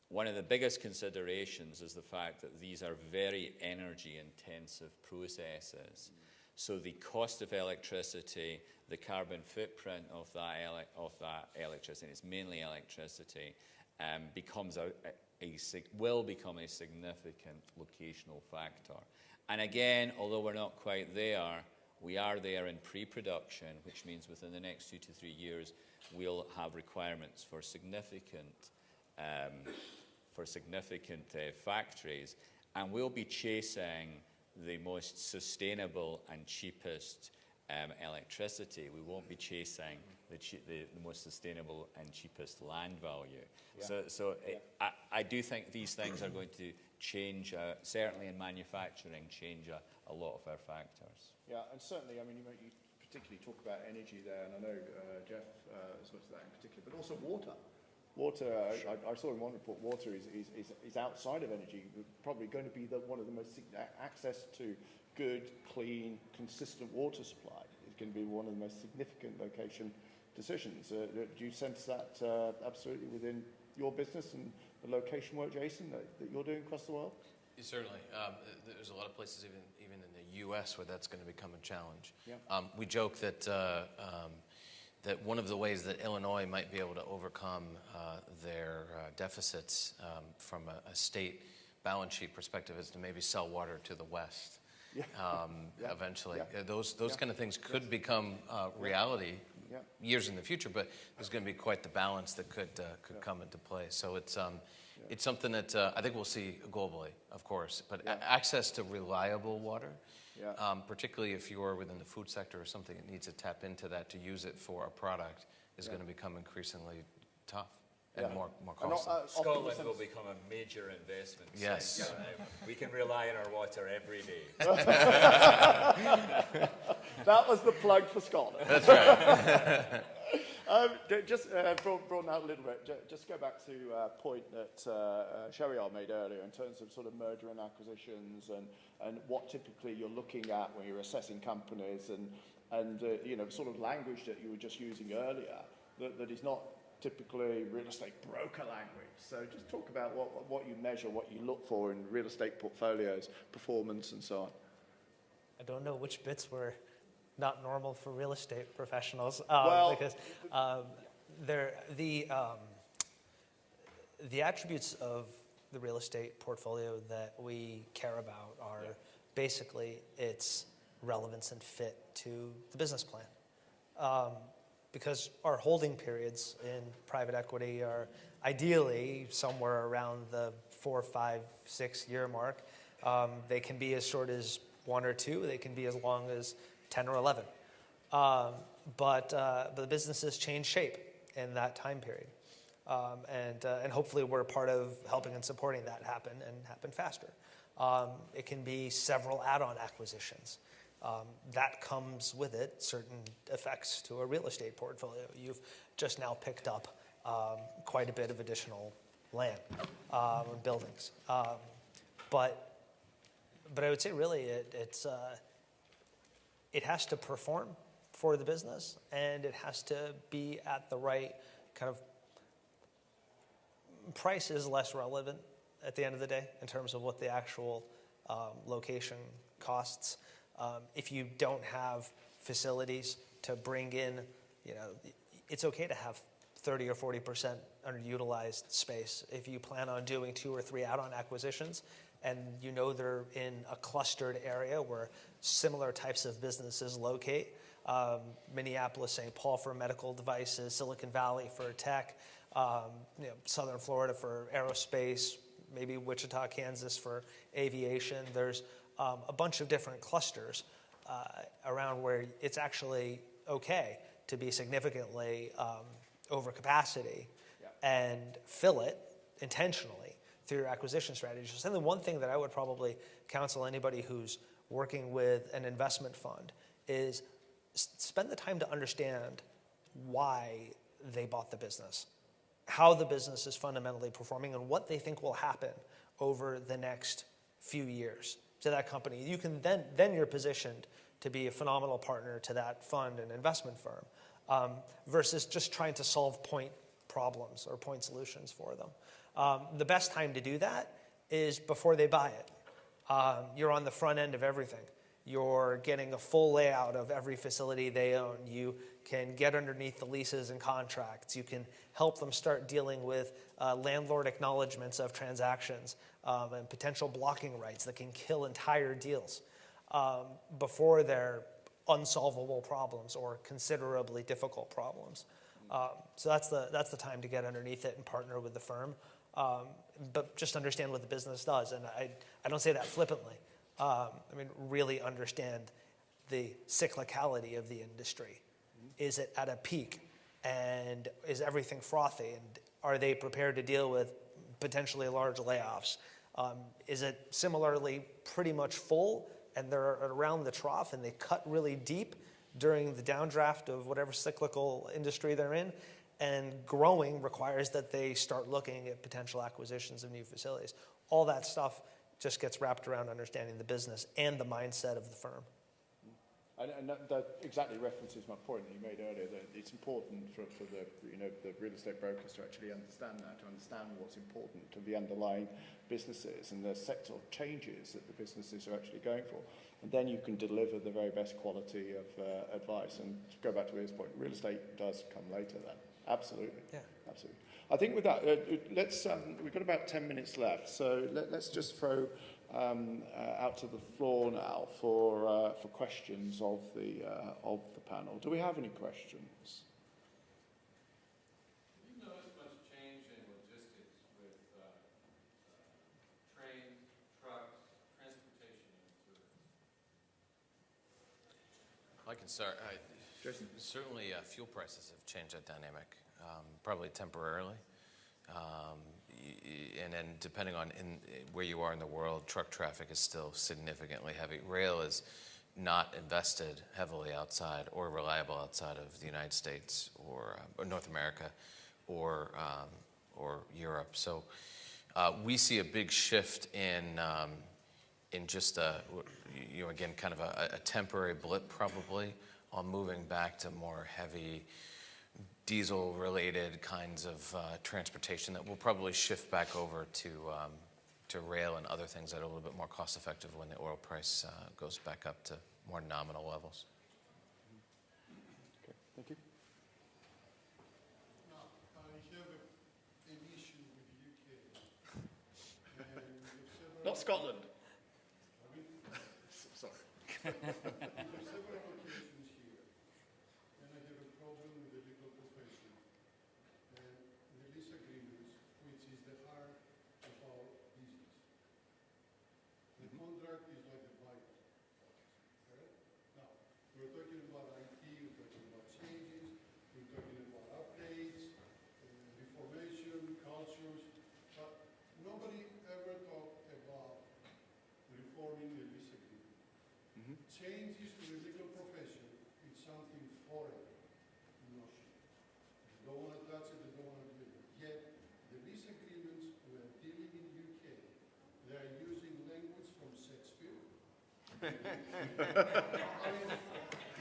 One of the biggest considerations is the fact that these are very energy-intensive processes. So the cost of electricity, the carbon footprint of that electricity, it's mainly electricity, will become a significant locational factor. And again, although we're not quite there, we are there in pre-production, which means within the next 2 to 3 years, we'll have requirements for significant factories, and we'll be chasing the most sustainable and cheapest electricity. We won't be chasing the most sustainable and cheapest land value. Yeah. I do think these things are going to change, certainly in manufacturing, change a lot of our factors. Yeah, and certainly, I mean, you particularly talk about energy there, and I know Geoff has looked at that in particular, but also water. Water, sure. I saw in one report, water is outside of energy, probably going to be one of the most, access to good, clean, consistent water supply is going to be one of the most significant location decisions. Do you sense that absolutely within your business and the location work, Jason, that you're doing across the world? Certainly. There's a lot of places, even in the U.S., where that's going to become a challenge. Yeah. We joke that that one of the ways that Illinois might be able to overcome their deficits from a state balance sheet perspective is to maybe sell water to the West. Yeah. Eventually. Yeah. Those kind of things could become reality years in the future, but there's going to be quite the balance that could come into play. So it's something that I think we'll see globally, of course, but access to reliable water, particularly if you're within the food sector or something that needs to tap into that to use it for a product, is going to become increasingly tough and more costly. Scotland will become a major investment. Yes. We can rely on our water every day. That was the plug for Scotland. That's right. Just broaden out a little bit. Just go back to a point that Shahriyar made earlier in terms of sort of merger and acquisitions and what typically you're looking at when you're assessing companies and sort of language that you were just using earlier that is not typically real estate broker language. So just talk about what you measure, what you look for in real estate portfolios, performance and so on. I don't know which bits were not normal for real estate professionals, because the attributes of the real estate portfolio that we care about are basically its relevance and fit to the business plan. Because our holding periods in private equity are ideally somewhere around the 4, 5, 6 year mark. They can be as short as 1 or 2. They can be as long as 10 or 11. But the businesses change shape in that time period. And hopefully we're part of helping and supporting that happen and happen faster. It can be several add-on acquisitions. That comes with it certain effects to a real estate portfolio. You've just now picked up quite a bit of additional land and buildings. But I would say really it has to perform for the business, and it has to be at the right kind of price is less relevant at the end of the day in terms of what the actual location costs. If you don't have facilities to bring in, it's okay to have 30 or 40% underutilized space. If you plan on doing 2 or 3 add-on acquisitions and they're in a clustered area where similar types of businesses locate, Minneapolis, St. Paul for medical devices, Silicon Valley for tech, Southern Florida for aerospace, maybe Wichita, Kansas for aviation. There's a bunch of different clusters around where it's actually okay to be significantly over capacity and fill it intentionally through your acquisition strategies. And the one thing that I would probably counsel anybody who's working with an investment fund is spend the time to understand why they bought the business, how the business is fundamentally performing, and what they think will happen over the next few years to that company. You can then you're positioned to be a phenomenal partner to that fund and investment firm versus just trying to solve point problems or point solutions for them. The best time to do that is before they buy it. You're on the front end of everything. You're getting a full layout of every facility they own. You can get underneath the leases and contracts. You can help them start dealing with landlord acknowledgments of transactions and potential blocking rights that can kill entire deals before they're unsolvable problems or considerably difficult problems. So that's the time to get underneath it and partner with the firm. But just understand what the business does. And I don't say that flippantly. Really understand the cyclicality of the industry. Is it at a peak? And is everything frothy? And are they prepared to deal with potentially large layoffs? Is it similarly pretty much full and they're around the trough and they cut really deep during the downdraft of whatever cyclical industry they're in? And growing requires that they start looking at potential acquisitions of new facilities. All that stuff just gets wrapped around understanding the business and the mindset of the firm. And that exactly references my point that you made earlier, that it's important for the real estate brokers to actually understand that, to understand what's important to the underlying businesses and the sectoral changes that the businesses are actually going for. And then you can deliver the very best quality of advice. And to go back to his point, real estate does come later then. Absolutely. Yeah. Absolutely. I think with that, we've got about 10 minutes left, so let's just throw out to the floor now for questions of the panel. Do we have any questions? Have you noticed much change in logistics with trains, trucks, transportation in tourism? I can start. Jason? Certainly, fuel prices have changed that dynamic, probably temporarily. And then depending on where you are in the world, truck traffic is still significantly heavy. Rail is not invested heavily outside or reliable outside of the United States or North America or Europe. So we see a big shift in just again kind of a temporary blip probably on moving back to more heavy diesel-related kinds of transportation that will probably shift back over to rail and other things that are a little bit more cost-effective when the oil price goes back up to more nominal levels. Okay, thank you. Now, I have an issue with the UK. Not Scotland. Sorry. have several locations here, and I have a problem with the legal profession and the lease agreements, which is the heart of our business. The contract is like the Bible. Right? Now, we're talking about IT, we're talking about changes, we're talking about updates, reformation, cultures, but nobody ever talked about reforming the lease agreement. Changes to the legal profession is something foreign notion. They don't want to touch it, they don't want to do it. Yet, the lease agreements we are dealing in UK, they are using language from Shakespeare. I mean,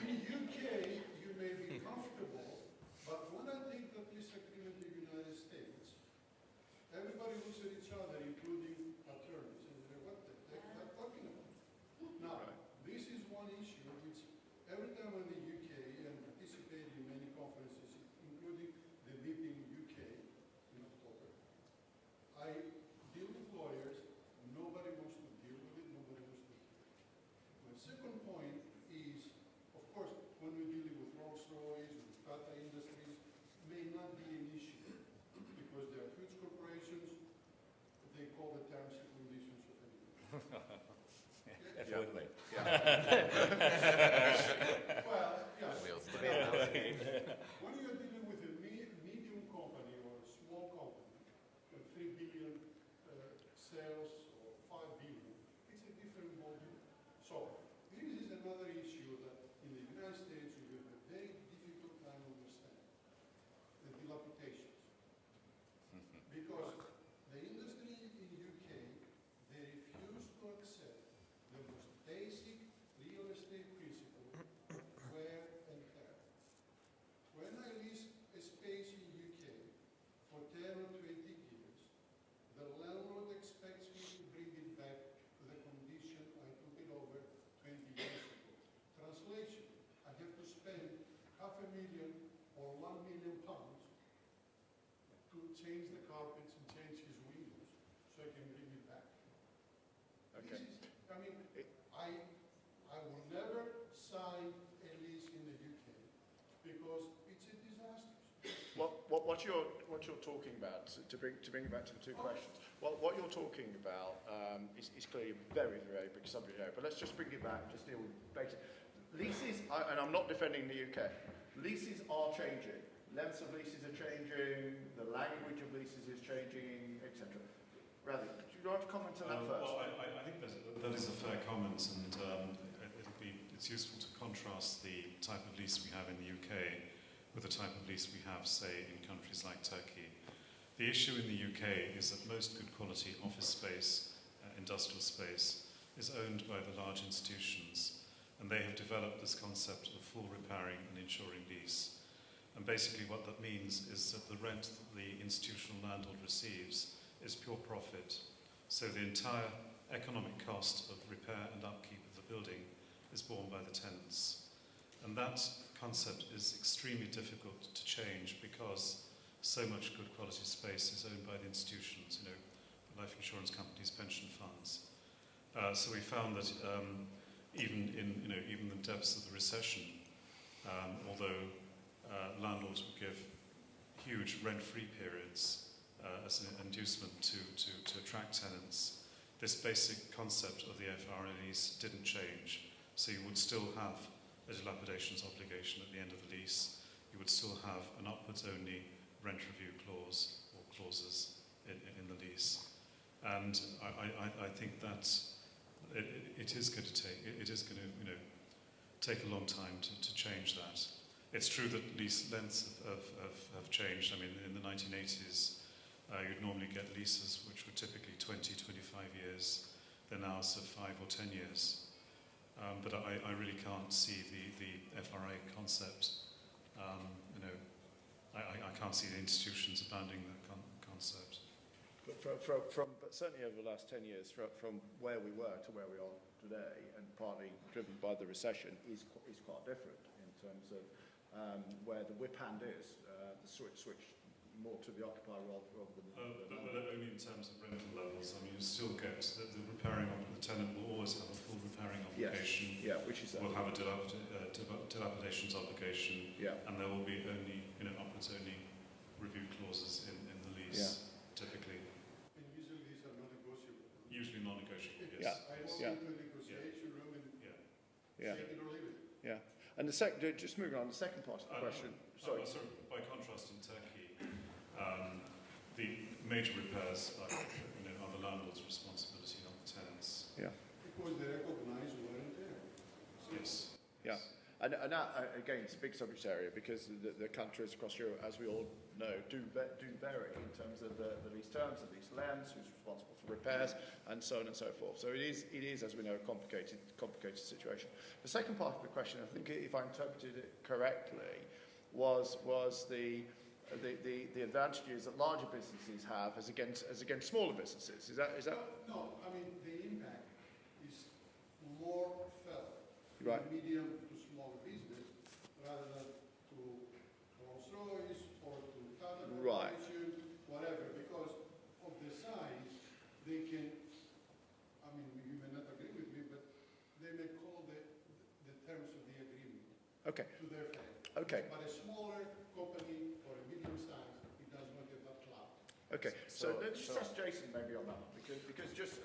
in UK, you may be comfortable, but when I take that lease agreement in the United States, everybody looks at each other, including attorneys, and say, what the heck are they talking about? Now, this is one issue which every time I'm in the UK and participate in many conferences, including the meeting in UK in October, I deal with lawyers, nobody wants to deal with it, nobody wants to hear it. My second point is, of course, when we're dealing with Rolls-Royce, with Tata Industries, may not be an issue because they are huge corporations, they call the terms and conditions of anything. Absolutely. Well, yeah. When you're dealing with a medium company or a small company, with 3 billion sales or 5 billion, it's a different volume. So this is another issue that in the United States we have a very difficult time understanding, the dilapidations. Because the industry in UK, they refuse to accept the most basic real estate principle of wear and tear. When I lease a space in UK for 10 or 20 years, the landlord expects me to bring it back to the condition I took it over 20 years ago. Translation, I have to spend £500,000 or £1 million to change the carpets and change his windows so I can bring it back. Okay. This is, I mean, I will never sign a lease in the UK because it's a disaster. What you're talking about, to bring it back to the two questions, what you're talking about is clearly a very, very big subject area, but let's just bring it back, just deal with basic. Leases, and I'm not defending the UK, leases are changing. Lengths of leases are changing, the language of leases is changing, etc. Ravi, do you want to comment on that first? Well, I think that is a fair comment, and it's useful to contrast the type of lease we have in the UK with the type of lease we have, say, in countries like Turkey. The issue in the UK is that most good quality office space, industrial space, is owned by the large institutions, and they have developed this concept of full repairing and insuring lease. And basically what that means is that the rent that the institutional landlord receives is pure profit. So the entire economic cost of repair and upkeep of the building is borne by the tenants. And that concept is extremely difficult to change because so much good quality space is owned by the institutions, life insurance companies, pension funds. So we found that even in the depths of the recession, although landlords would give huge rent-free periods as an inducement to attract tenants, this basic concept of the FRLEs didn't change. So you would still have a dilapidations obligation at the end of the lease. You would still have an upwards-only rent review clause or clauses in the lease. And I think that it is going to take a long time to change that. It's true that lease lengths have changed. I mean, in the 1980s, you'd normally get leases which were typically 20, 25 years. They're now sort of 5 or 10 years. But I really can't see the FRA concept. I can't see the institutions abandoning that concept. But but certainly over the last 10 years, from where we were to where we are today, and partly driven by the recession, is quite different in terms of where the whip hand is, the switch more to the occupier rather than but only in terms of rental levels. I mean, you still get the repairing of the tenant will always have a full repair herring Yes. obligation. Yeah, which is We'll have a dilapidations obligation, Yeah. and there will be only, upwards only review clauses in the lease, typically. And usually these are not negotiable. Usually non-negotiable, Yeah. yes. I walk Yeah. into a negotiation room and Yeah. take it or leave it. Yeah. And just moving on, the second part of the question. Sorry. By contrast, in Turkey, the major repairs are the landlord's responsibility, not the tenants. Yeah. Because they recognize wear and tear. Yes. Yeah. And that, again, it's a big subject area because the countries across Europe, as we all know, do vary in terms of the lease terms, the lease lengths, who's responsible for repairs, and so on and so forth. So it is, as we know, a complicated situation. The second part of the question, I think, if I interpreted it correctly, was the advantages that larger businesses have as against smaller businesses. Is that? No, I mean the impact is more felt Right. in medium to small business rather than to Rolls-Royce or to Tata Right. Corporation, whatever, because of the size, they can. I mean, you may not agree with me, but they may call the terms of the agreement Okay. to their favor. Okay. But a smaller company or a medium size, it does not get that clout. Okay. So let's just ask Jason maybe on that one because just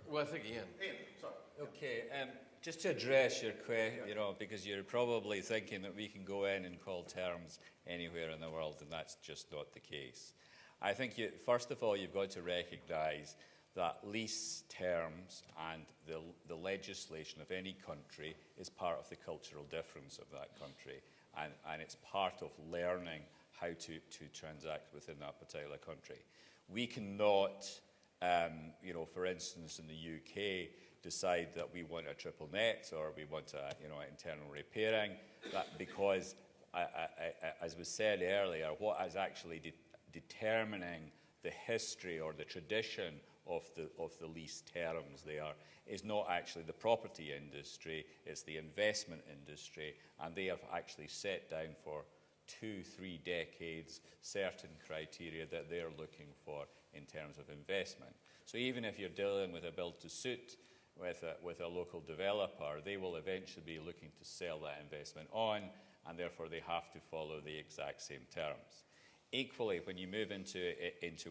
Well, I think Ian. sorry. Okay, just to address your question, because you're probably thinking that we can go in and call terms anywhere in the world, and that's just not the case. I think, first of all, you've got to recognise that lease terms and the legislation of any country is part of the cultural difference of that country, and it's part of learning how to transact within that particular country. We cannot, for instance, in the UK, decide that we want a triple net or we want internal repairing, that because, as was said earlier, what is actually determining the history or the tradition of the lease terms there is not actually the property industry, it's the investment industry, and they have actually set down for 2-3 decades certain criteria that they're looking for in terms of investment. So even if you're dealing with a build-to-suit with a local developer, they will eventually be looking to sell that investment on, and therefore they have to follow the exact same terms. Equally, when you move into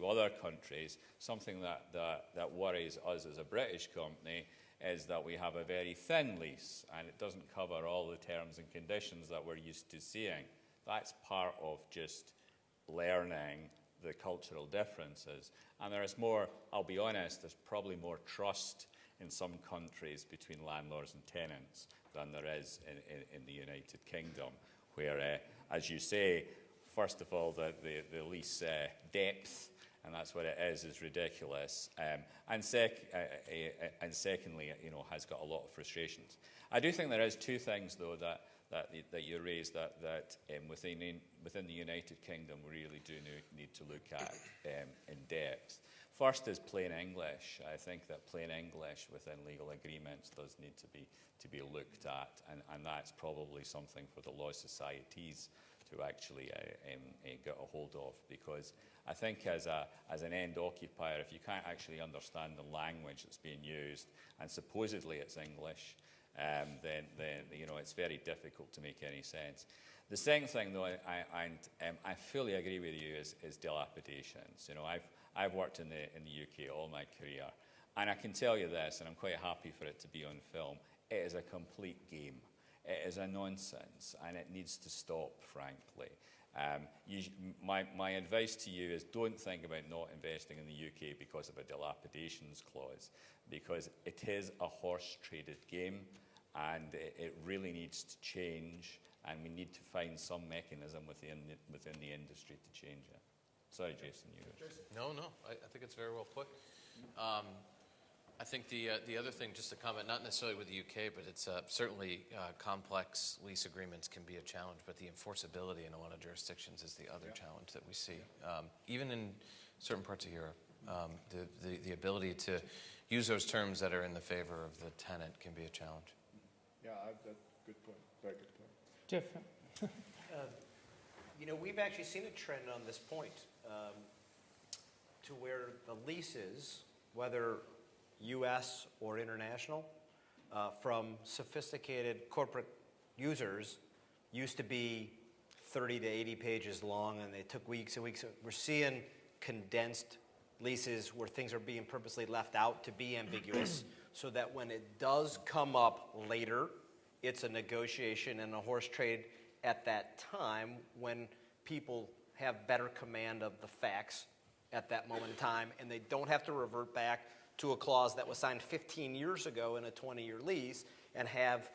other countries, something that worries us as a British company is that we have a very thin lease, and it doesn't cover all the terms and conditions that we're used to seeing. That's part of just learning the cultural differences. And there is more, I'll be honest, there's probably more trust in some countries between landlords and tenants than there is in the United Kingdom, where, as you say, first of all, the lease depth, and that's what it is ridiculous. And secondly, has got a lot of frustrations. I do think there is two things, though, that you raised that within the United Kingdom we really do need to look at in depth. First is plain English. I think that plain English within legal agreements does need to be looked at, and that's probably something for the law societies to actually get a hold of, because I think as an end occupier, if you can't actually understand the language that's being used, and supposedly it's English, then it's very difficult to make any sense. The second thing, though, I fully agree with you, is dilapidations. I've worked in the UK all my career, and I can tell you this, and I'm quite happy for it to be on film. It is a complete game. It is a nonsense, and it needs to stop, frankly. My advice to you is don't think about not investing in the UK because of a dilapidations clause, because it is a horse-traded game, and it really needs to change, and we need to find some mechanism within the industry to change it. Sorry, Jason, you were... No, I think it's very well put. I think the other thing, just to comment, not necessarily with the UK, but it's certainly complex lease agreements can be a challenge, but the enforceability in a lot of jurisdictions is the other challenge that we see. Even in certain parts of Europe, the ability to use those terms that are in the favor of the tenant can be a challenge. Yeah, that's a good point. Very good point. Geoff. We've actually seen a trend on this point to where the leases, whether U.S. or international, from sophisticated corporate users used to be 30 to 80 pages long, and they took weeks and weeks. We're seeing condensed leases where things are being purposely left out to be ambiguous so that when it does come up later, it's a negotiation and a horse trade at that time when people have better command of the facts at that moment in time, and they don't have to revert back to a clause that was signed 15 years ago in a 20-year lease and have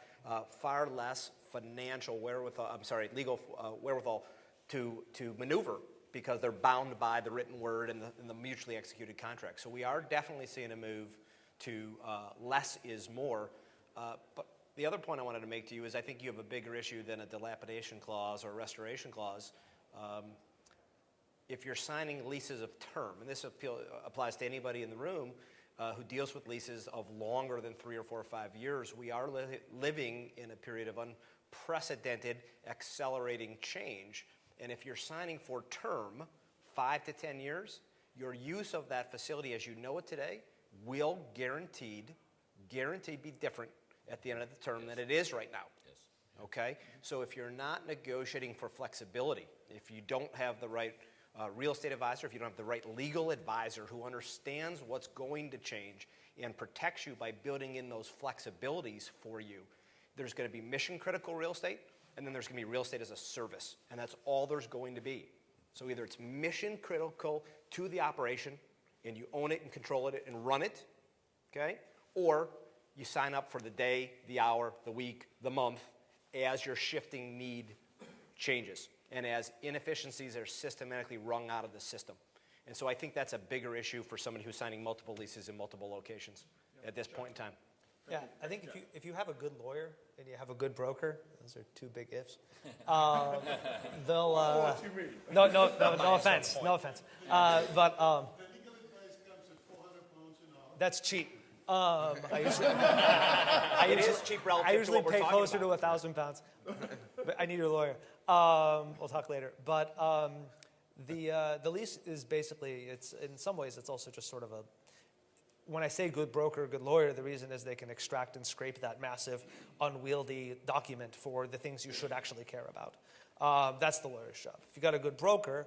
far less financial wherewithal, legal wherewithal to maneuver because they're bound by the written word and the mutually executed contract. So we are definitely seeing a move to less is more. But the other point I wanted to make to you is I think you have a bigger issue than a dilapidation clause or a restoration clause. If you're signing leases of term, and this applies to anybody in the room who deals with leases of longer than 3 or 4 or 5 years, we are living in a period of unprecedented accelerating change. And if you're signing for term, 5 to 10 years, your use of that facility as you know it today will guaranteed be different at the end of the term than it is right now. Yes. Okay? So if you're not negotiating for flexibility, if you don't have the right real estate advisor, if you don't have the right legal advisor who understands what's going to change and protects you by building in those flexibilities for you, there's going to be mission critical real estate, and then there's going to be real estate as a service, and that's all there's going to be. So either it's mission critical to the operation and you own it and control it and run it, okay? Or you sign up for the day, the hour, the week, the month as your shifting need changes and as inefficiencies are systematically wrung out of the system. And so I think that's a bigger issue for somebody who's signing multiple leases in multiple locations at this point in time. Yeah, I think if you have a good lawyer and you have a good broker, those are two big ifs. They'll. What do you mean? No offense, no offense. But The legal advice comes at £400 an hour. that's cheap. It is cheap relative I to usually what we're pay talking closer about. to £1,000. But I need a lawyer. We'll talk later. But the lease is basically, it's in some ways it's also just sort of a. When I say good broker, good lawyer, the reason is they can extract and scrape that massive, unwieldy document for the things you should actually care about. That's the lawyer's job. If you got a good broker,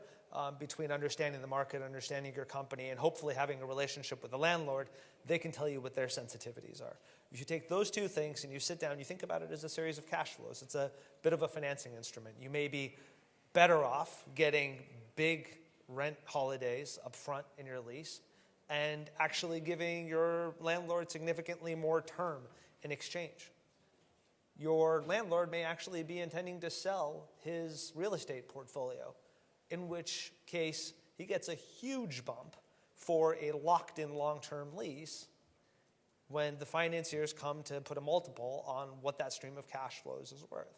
between understanding the market, understanding your company, and hopefully having a relationship with the landlord, they can tell you what their sensitivities are. If you take those two things and you sit down, you think about it as a series of cash flows. It's a bit of a financing instrument. You may be better off getting big rent holidays up front in your lease and actually giving your landlord significantly more term in exchange. Your landlord may actually be intending to sell his real estate portfolio, in which case he gets a huge bump for a locked-in long-term lease when the financiers come to put a multiple on what that stream of cash flows is worth.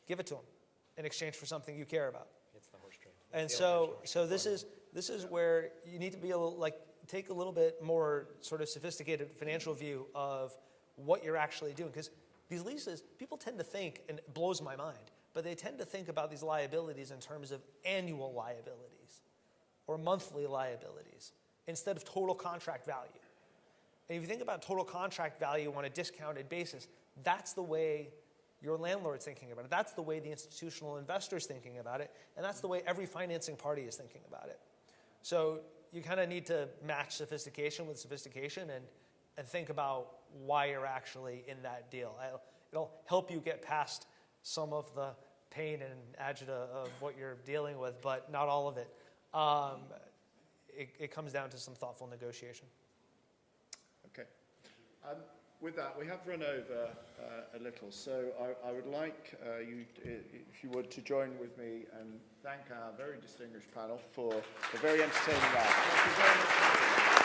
Give it to him in exchange for something you care about. It's the horse trade. And so this is where you need to be take a little bit more sort of sophisticated financial view of what you're actually doing. Because these leases, people tend to think, and it blows my mind, but they tend to think about these liabilities in terms of annual liabilities or monthly liabilities instead of total contract value. And if you think about total contract value on a discounted basis, that's the way your landlord's thinking about it. That's the way the institutional investor's thinking about it. And that's the way every financing party is thinking about it. So you kind of need to match sophistication with sophistication and think about why you're actually in that deal. It'll help you get past some of the pain and agita of what you're dealing with, but not all of it. It comes down to some thoughtful negotiation. Okay. With that, we have run over a little, so I would like you, if you would, to join with me and thank our very distinguished panel for a very entertaining hour. Thank you very much.